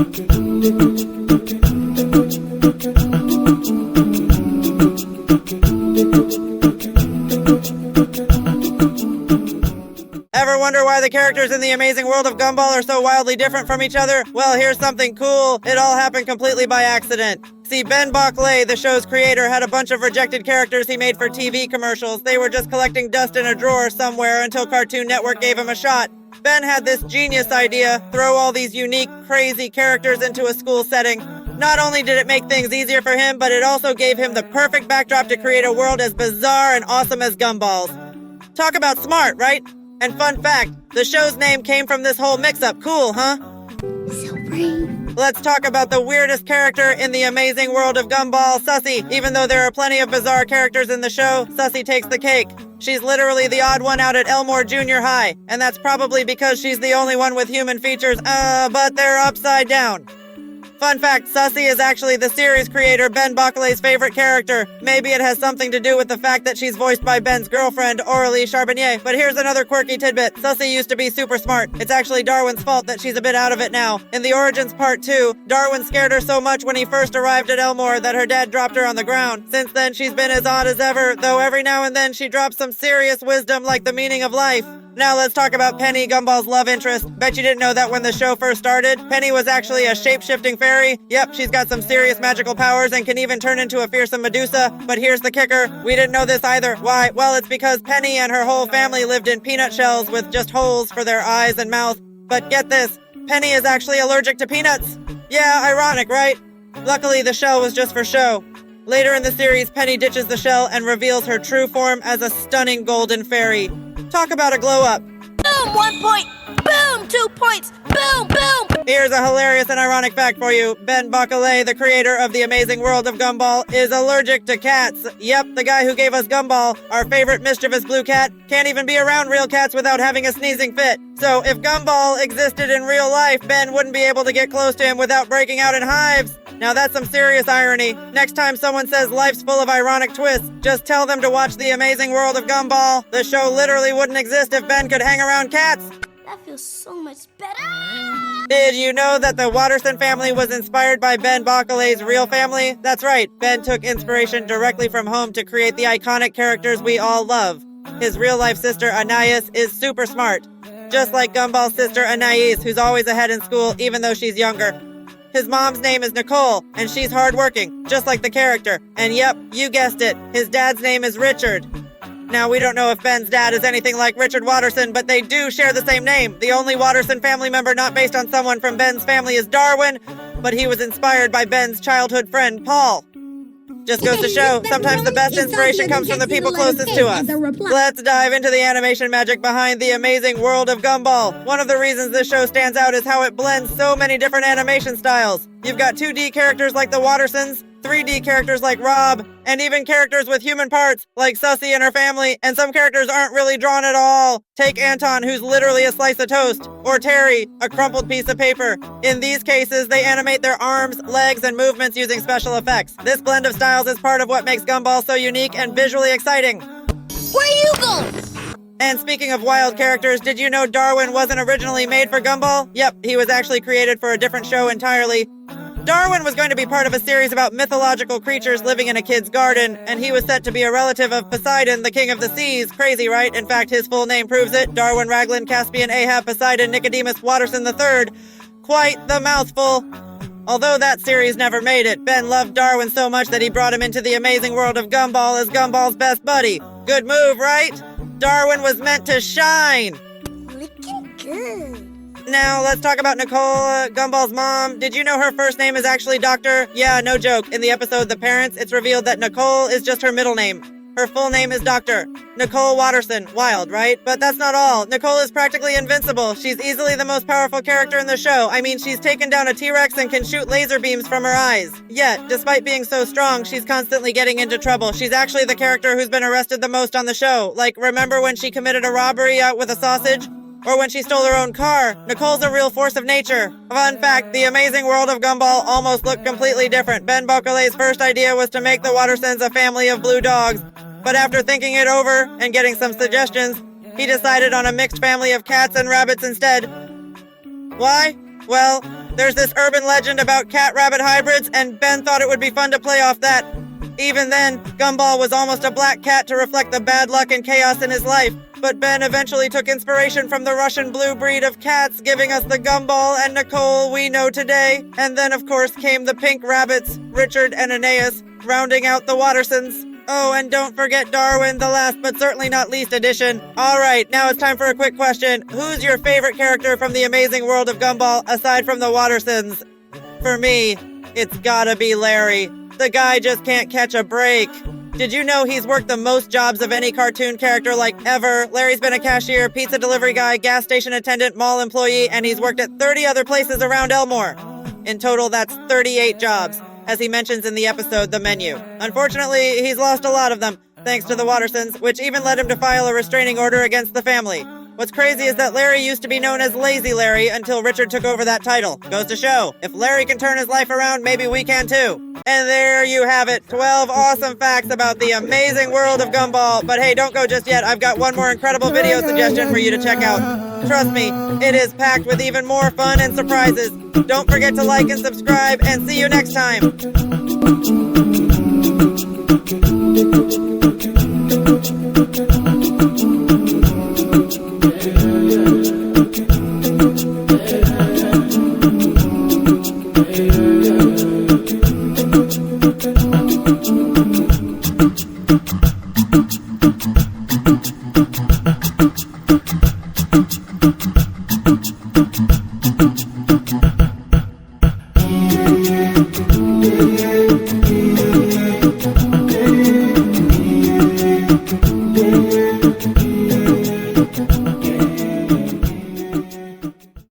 Ever wonder why the characters in the amazing world of Gumball are so wildly different from each other? Well, here's something cool. It all happened completely by accident. See, Ben Bockley, the show's creator, had a bunch of rejected characters he made for TV commercials. They were just collecting dust in a drawer somewhere until Cartoon Network gave him a shot. Ben had this genius idea, throw all these unique, crazy characters into a school setting. Not only did it make things easier for him, but it also gave him the perfect backdrop to create a world as bizarre and awesome as Gumball's. Talk about smart, right? And fun fact, the show's name came from this whole mix-up. Cool, huh? So brave. Let's talk about the weirdest character in the amazing world of Gumball, Sussy. Even though there are plenty of bizarre characters in the show, Sussy takes the cake. She's literally the odd one out at Elmore Junior High, and that's probably because she's the only one with human features, but they're upside down. Fun fact, Sussy is actually the series creator Ben Bockley's favorite character. Maybe it has something to do with the fact that she's voiced by Ben's girlfriend, Aurélie Charbonnier. But here's another quirky tidbit. Sussy used to be super smart. It's actually Darwin's fault that she's a bit out of it now. In the Origins Part 2, Darwin scared her so much when he first arrived at Elmore that her dad dropped her on the ground. Since then, she's been as odd as ever, though every now and then she drops some serious wisdom like the meaning of life. Now let's talk about Penny, Gumball's love interest. Bet you didn't know that when the show first started, Penny was actually a shape-shifting fairy. Yep, she's got some serious magical powers and can even turn into a fearsome Medusa. But here's the kicker, we didn't know this either. Why? Well, it's because Penny and her whole family lived in peanut shells with just holes for their eyes and mouth. But get this, Penny is actually allergic to peanuts. Yeah, ironic, right? Luckily, the shell was just for show. Later in the series, Penny ditches the shell and reveals her true form as a stunning golden fairy. Talk about a glow-up. Boom, 1 point. Boom, 2 points. Boom, boom. Here's a hilarious and ironic fact for you. Ben Bockley, the creator of the amazing world of Gumball, is allergic to cats. Yep, the guy who gave us Gumball, our favorite mischievous blue cat, can't even be around real cats without having a sneezing fit. So if Gumball existed in real life, Ben wouldn't be able to get close to him without breaking out in hives. Now that's some serious irony. Next time someone says life's full of ironic twists, just tell them to watch The Amazing World of Gumball. The show literally wouldn't exist if Ben could hang around cats. That feels so much better. Did you know that the Watersons family was inspired by Ben Bockley's real family? That's right, Ben took inspiration directly from home to create the iconic characters we all love. His real-life sister, Anais, is super smart. Just like Gumball's sister, Anais, who's always ahead in school even though she's younger. His mom's name is Nicole, and she's hardworking, just like the character. And yep, you guessed it, his dad's name is Richard. Now, we don't know if Ben's dad is anything like Richard Waterson, but they do share the same name. The only Waterson family member not based on someone from Ben's family is Darwin, but he was inspired by Ben's childhood friend, Paul. Just goes to show, sometimes the best inspiration comes from the people closest to us. Let's dive into the animation magic behind the amazing world of Gumball. One of the reasons this show stands out is how it blends so many different animation styles. You've got 2D characters like the Watersons, 3D characters like Rob, and even characters with human parts like Sussy and her family, and some characters aren't really drawn at all. Take Anton, who's literally a slice of toast, or Terry, a crumpled piece of paper. In these cases, they animate their arms, legs, and movements using special effects. This blend of styles is part of what makes Gumball so unique and visually exciting. Where are you going? And speaking of wild characters, did you know Darwin wasn't originally made for Gumball? Yep, he was actually created for a different show entirely. Darwin was going to be part of a series about mythological creatures living in a kid's garden, and he was set to be a relative of Poseidon, the king of the seas. Crazy, right? In fact, his full name proves it. Darwin, Raglan, Caspian, Ahab, Poseidon, Nicodemus, Waterson III. Quite the mouthful. Although that series never made it, Ben loved Darwin so much that he brought him into the amazing world of Gumball as Gumball's best buddy. Good move, right? Darwin was meant to shine. Looking good. Now, let's talk about Nicole, Gumball's mom. Did you know her first name is actually Doctor? Yeah, no joke. In the episode The Parents, it's revealed that Nicole is just her middle name. Her full name is Dr. Nicole Waterson. Wild, right? But that's not all. Nicole is practically invincible. She's easily the most powerful character in the show. I mean, she's taken down a T-Rex and can shoot laser beams from her eyes. Yet, despite being so strong, she's constantly getting into trouble. She's actually the character who's been arrested the most on the show. Like, remember when she committed a robbery out with a sausage? Or when she stole her own car. Nicole's a real force of nature. Fun fact, the amazing world of Gumball almost looked completely different. Ben Bockley's first idea was to make the Watersons a family of blue dogs. But after thinking it over and getting some suggestions, he decided on a mixed family of cats and rabbits instead. Why? Well, There's this urban legend about cat-rabbit hybrids, and Ben thought it would be fun to play off that. Even then, Gumball was almost a black cat to reflect the bad luck and chaos in his life. But Ben eventually took inspiration from the Russian blue breed of cats, giving us the Gumball and Nicole we know today. And then, of course, came the pink rabbits, Richard and Aeneas, rounding out the Watersons. Oh, and don't forget Darwin, the last but certainly not least edition. All right, now it's time for a quick question. Who's your favorite character from the amazing world of Gumball, aside from the Watersons? For me, it's gotta be Larry. The guy just can't catch a break. Did you know he's worked the most jobs of any cartoon character like ever? Larry's been a cashier, pizza delivery guy, gas station attendant, mall employee, and he's worked at 30 other places around Elmore. In total, that's 38 jobs, as he mentions in the episode The Menu. Unfortunately, he's lost a lot of them, thanks to the Watersons, which even led him to file a restraining order against the family. What's crazy is that Larry used to be known as Lazy Larry until Richard took over that title. Goes to show, if Larry can turn his life around, maybe we can too. And there you have it, 12 awesome facts about the amazing world of Gumball. But hey, don't go just yet, I've got one more incredible video suggestion for you to check out. Trust me, it is packed with even more fun and surprises. Don't forget to like and subscribe, and see you next time.